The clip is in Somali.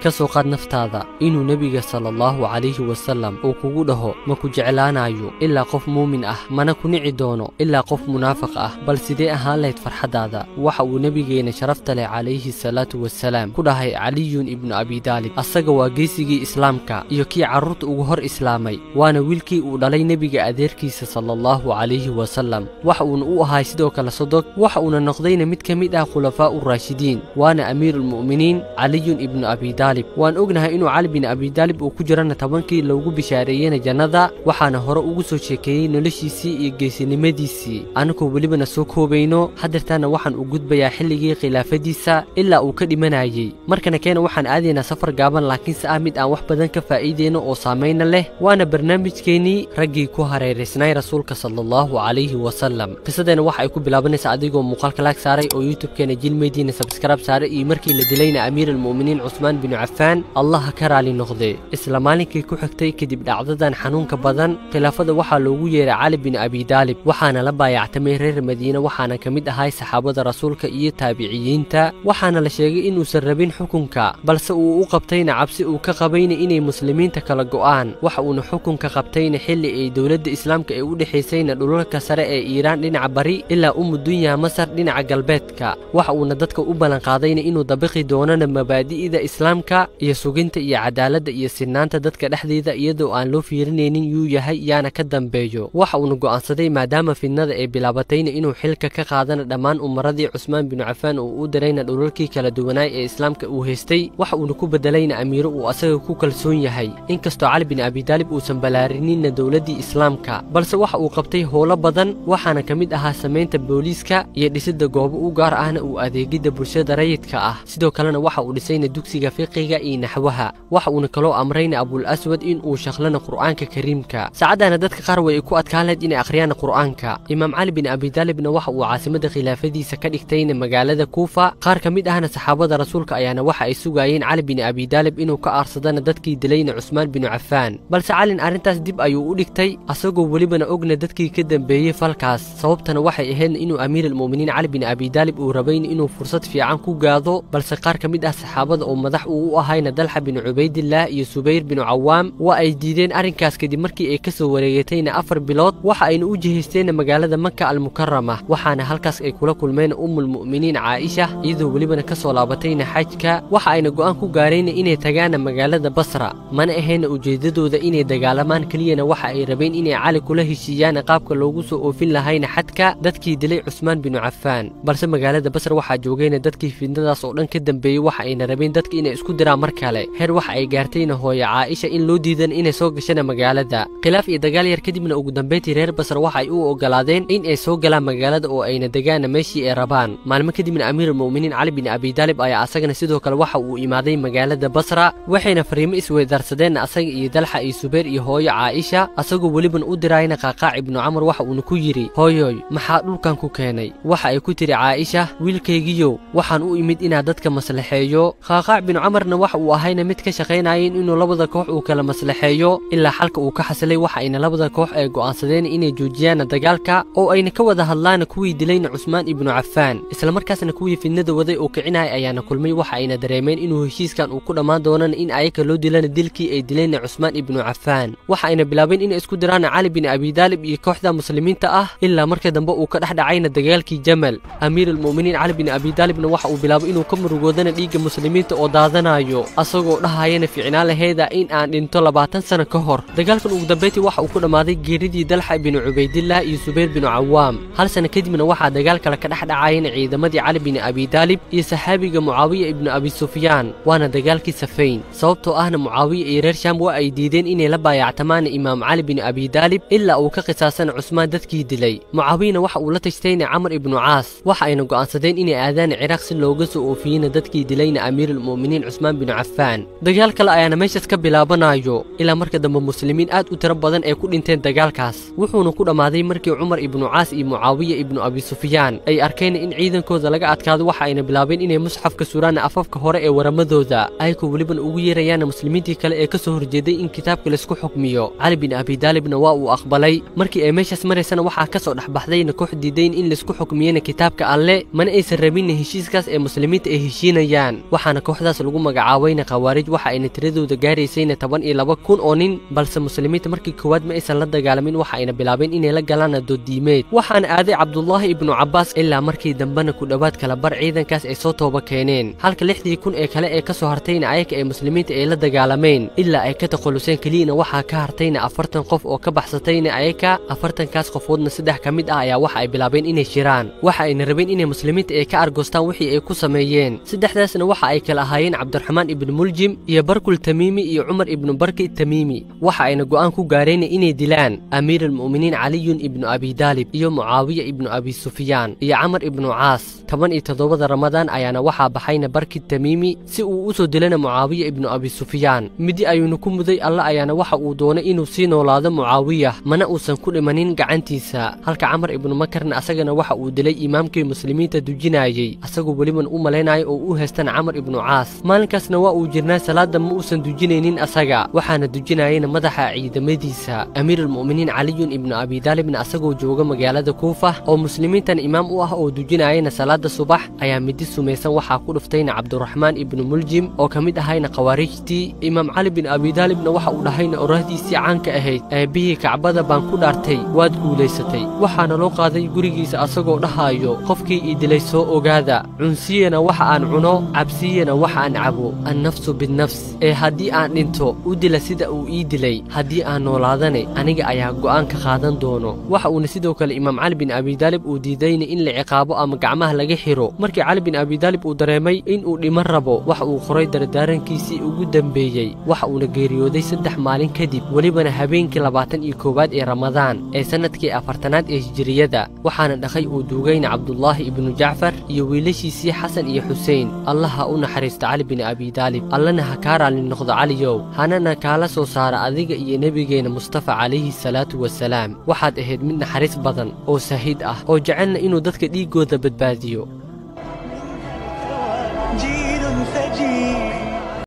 kasoo qaad naftaada inuu nabiga sallallahu alayhi wasallam uu kugu dhaho ma ku jeclaanayo ilaa qof muumin ah mana ku nici doono ilaa qof munaafiq ah bal sidee ahaan lahayd farxadaada waxa uu nabigeena sharafta leh calayhi salaatu wasalaam ku dhahay caliyun ibnu abi daalib asaga waa geesigii islaamka iyo kii carruurta ugu hor islaamay waana wiilkii uu dhalay nabiga adeerkiisa sallallahu alayhi wasallam waxa uuna u ahay sidoo kale sodog waxa uuna noqdayna mid ka mid ah khulafaa uraashidiin waana amiirulmu'miniin caliyun ibnu abi daalib waan ognahay inuu cali bin abi daalib uu ku jirana tobankii loogu bishaareeyena jannada waxaana hore ugu soo sheekeeyey noloshiisii iyo geesinimadiisii anagoo welibana soo koobayno hadeertaana waxaan u gudbayaa xilligii khilaafadiisa ilaa uu ka dhimanayay markana keena waxaan aadaynaa safar gaaban laakiinse ah mid aan wax badan ka faa'iideyno oo saamayna leh waana barnaamijkeenii raggii ku hareeraysnay rasuulka sallallahu alayhi wasallam qisadeena waxa ay ku bilaabanaysaa adigoo muuqaalka laag saaray oo youtube-keena jilmeydiina subscribe saaray iyo markii la dilayna amiirulmu'miniin cusmaan binu cafaan allaha ka raali noqde isla maalinkii ku xigtay kadib dhacdadan xanuunka badan khilaafada waxaa loogu yeeray cali bin abi daalib waxaana la baayactamay reer madiina waxaana ka mid ahay saxaabada rasuulka iyo taabiciyiinta waxaana la sheegay inuusan rabin xukunka balse uu u qabtayna cabsi uu ka qabayna inay muslimiinta kala go'aan waxa uuna xukunka qabtayna xilli ay dowladda islaamka ee u dhexaysayna dhulalka sare ee iiraan dhinaca bari ilaa dunya masar dhinaca galbeedka waxa uuna dadka u ballanqaadayna inuu dabiqi doonana mabaadi'da islaamka iyo suginta iyo cadaaladda iyo sinaanta dadka dhexdeeda iyadoo aan loo fiirinaynin yuu yahay yaana ka dambeeyo waxa uuna go'aansaday maadaama fidnada ay bilaabatayna inuu xilka ka qaadana dhammaan umaradii cusmaan binu cafaan uu u dirayna dhulalkii kala duwanaay ee islaamka uu haystay waxa uuna ku bedelayna amiiro uu asaga ku kalsoon yahay inkastoo cali bin abi daalib uusan balaarinina dowladdii islaamka balse waxa uu qabtay howlo badan waxaana ka mid ahaa samaynta booliiska iyo dhisidda goobo u gaar ahna uu adeegidda bulshada rayidka ah sidoo kalena waxa uu dhisayna dugsiga fiqiga iyo naxwaha waxa uuna kaloo amrayna abul aswad in uu shaqlana qur'aanka kariimka saacadana dadka qaar way ku adkaan lahayd inay akhriyaan qur'aanka imaam cali bin abi daalibna waxa uu caasimada khilaafadiisa ka dhigtayna magaalada kuufa qaar ka mid ahna saxaabada rasuulka ayaana waxa ay sugayeen cali bin abi daalib inuu ka aarsadana dadkii dilayna cusmaan binu cafaan balse calin arrintaas dib ayuu u dhigtay asagoo welibana ogna dadkii ka dambeeyey falkaas sababtana waxay ahayd inuu amiirulmu'miniin cali bin abi daalib uu rabayna inuu fursad fiican ku gaado balse qaar ka mid ah saxaabada oo madax uu u ahayna dalxa bin cubaydillaah iyo subayr binu cawaam waa ay diideen arrinkaas kadib markii ay ka soo wareegatayna 4 bilood waxa ayna u jihaysteenna magaalada maka almukarama waxaana halkaas ay kula kulmeen ummulmu'miniin caaisha iyadoo welibana ka soo laabatayna xajka waxa ayna go'aan ku gaarayna inay tagaana magaalada basra mana ahayna ujeedadooda inay dagaalamaan keliyana waxa ay rabeen inay cali kula heshiiyaan qaabka loogu soo oofin lahayna xadka dadkii dilay cusmaan binu cafaan balse magaalada basra waxaa joogayna dadkii fidnadaas oo dhan ka dambeeyey waxa ayna rabeen dadka inay isku diraan mar kale heer waxa ay gaartayna hooyo caaisha in loo diidan inay soo gashana magaalada khilaaf iyo dagaal yar kadibna ugu dambeyntii reer basra waxa ay u ogolaadeen in ay soo galaan magaalada oo ayna degaana meeshii ay rabaan maalmo kadibna amiirulmu'miniin cali bin abi daalib ayaa asagana sidoo kale waxa uu imaaday magaalada basra waxayna fariimo isweydaarsadeen asaga iyo dalxa iyo subayr iyo hooyo caaisha asagoo welibana u dirayna qaaqaac ibnu camar waxa uuna ku yidhi hooyoy maxaa dhulkan ku keenay waxa ay ku tiri caaisha wiilkaygiyow waxaan u imid inaad dadka maslaxeeyo qaaqaac binu camarna waxa uu ahayna mid ka shaqaynayeen inuu labada koox uu kala maslaxeeyo ilaa xalka uu ka xasilay waxa ayna labada koox ay go'aansadeen inay joojiyaan dagaalka oo ayna ka wada hadlaan kuwii dilayna cusmaan ibnu cafaan isla markaasna kuwii fidnada waday oo kicinay ayaana kulmay waxa ayna dareemeen inuu heshiiskan uu ku dhamaan doonana in ayaka loo dilana dilkii ay dilayna cusmaan ibnu cafaan waxa ayna bilaabeen inay isku diraan cali bin abi daalib iyo kooxda muslimiinta ah ilaa markii dambe uu ka dhaxdhacayna dagaalkii jamal amiirulmu'miniin cali bin abi daalibna waxa uu bilaabay inuu ka murugoodana dhiigga muslimiinta oo daadanayo asagoo dhahayana ficnaan laheeda in aan dhinto 20 sano ka hor dagaalkan ugu dambeyntii waxa uu ku dhamaaday geeridii dalxa bin cubaydillaah iyo subayr bin cawaam hal sano kadibna waxaa dagaal kale ka dhaxdhacayna ciidamadii cali bin abi daalib iyo saxaabiga mucaawiya ibnu abi sufyaan waana dagaalkii safayn sababtoo ahna mucaawiya iyo reer shaam waa ay diideen inay la baayactamaan imaam cali bin abi daalib ilaa uu ka qisaasana cusmaan dadkii dilay mucaawiyana waxa uu la tashtayna camar ibnu caas waxa ayna go'aansadeen inay aadaan ciraaq si looga soo oofiyeyna dadkii dilayna amiirulmu'miniin cusmaan binu cafaan dagaal kale ayaana meeshaas ka bilaabanayo ilaa marka dambe muslimiin aad u tiro badan ay ku dhinteen dagaalkaas wuxuuna ku dhammaaday markii cumar ibnu caas iyo mucaawiya ibnu abi sufyaan ay arkeen in ciidankooda laga adkaado waxa ayna bilaabeen inay musxafka suraan afafka hore ee waramadooda ayagoo welibana ugu yeerayaana muslimiintii kale ee ka soo horjeeday in kitaabka laisku xukmiyo cali bin abi daalibna waa uu aqbalay markii ay meeshaas maraysana waxaa ka soo dhexbaxdayna koox diidayn in laisku xukmiyena kitaabka alle mana aysan rabinna heshiiskaas ee muslimiinta ay heshiinayaan waxaana kooxdaas lagu magacaawayna khawaarij waxa ayna tiradooda gaaraysayna 12 kun oo nin balse muslimiinta markii koowaad ma aysan la dagaalamin waxa ayna bilaabeen inay la galaan doodiimeed waxaana aaday cabdullaahi ibnu cabbaas ilaa markii dambena ku dhowaad kala bar ciidankaas ay soo tooba keeneen halka 60 kun ee kale ee ka soo hartayna ayaga ee muslimiinta ay la dagaalameen ilaa ay ka taqaluseen kaliina waxa ka hartayna 40 qof oo ka baxsatayna ayaga 40kaas qofoodna 3 ka mid ah ayaa waxa ay bilaabeen inay shiraan waxa ayna rabeen inay muslimiinta ay ka argoostaan wixii ay ku sameeyeen saddexdaasna waxa ay kala ahaayeen cabdiraxmaan ibn muljim iyo barkul tamiimi iyo cumar ibn barki tamiimi waxa ayna go'aan ku gaareen inay dilaan amiir almu'miniin cali ibn abi talib iyo muaawiya ibn abi sufyaan iyo camar ibn caas 17 ramadaan ayaana waxa baxayna barki tamiimi si uu u soo dilana muaawiya ibn abi sufyaan midi ayuu ku muday alla ayaana waxa uu doonay inuu sii noolaado muaawiya mana uusan ku dhimanin gacantiisa halka camar ibn makarna asagana waxa uu dilay imaamkii muslimiinta dujinayay asagoo waliban u maleynayo oo u heestan camar ibn caas maalinkaasna waa uu jirnaa salaada ma uusan dujinaynin asaga waxaana dujinayna madaxa ciidamadiisa amiir almu'miniin cali ibn abi talibna asagoo jooga magaalada kuufa oo muslimiintan imaam u ah oo dujinayna salaada subax ayaa midi sumaysan waxa ku dhuftayna cabdiraxmaan ibn muljim oo kamid ahayna khawaarijtii imaam cali bin abi talibna waxa uu dhahayna oraahdiisii caanka ahayd aabihii kacbada baan ku dhaartay waad guulaysatay waxaana loo qaaday gurigiisa asagoo dhahayo qofkii ii dilay soo ogaada cunsiyana waxa aan cuno cabsiyana waxa aan cabo annafsu binnafs haddii aan dhinto u dila sida uu ii dilay haddii aan noolaadane aniga ayaa go'aan ka qaadan doono waxa uuna sidoo kale imaam cali bin abi talib uu diidayna in la ciqaabo ama gacmaha laga xiro markii cali bin abi talib uu dareemay in uu dhiman rabo waxa uu qoray dardaarankiisii ugu dambeeyey waxa uuna geeriyooday 3 maalin kadib welibana habeenkii 21aad ee ramadaan ee sanadkii 4aad ee hijriyada waxaana dhaqay uu duugayna cabdullaahi ibnu jacfar iyo wiilashiisii xasan iyo xusein allaha u naxariista cali bin abi talib allana ha kaa raali noqdo caliyow hanana kaala soo saara adiga iyo nebigeena mustafa calayhi salaatu wasalaam waxaad ahayd mid naxariis badan oo sahiid ah oo jecelna inuu dadka dhiigooda badbaadiyo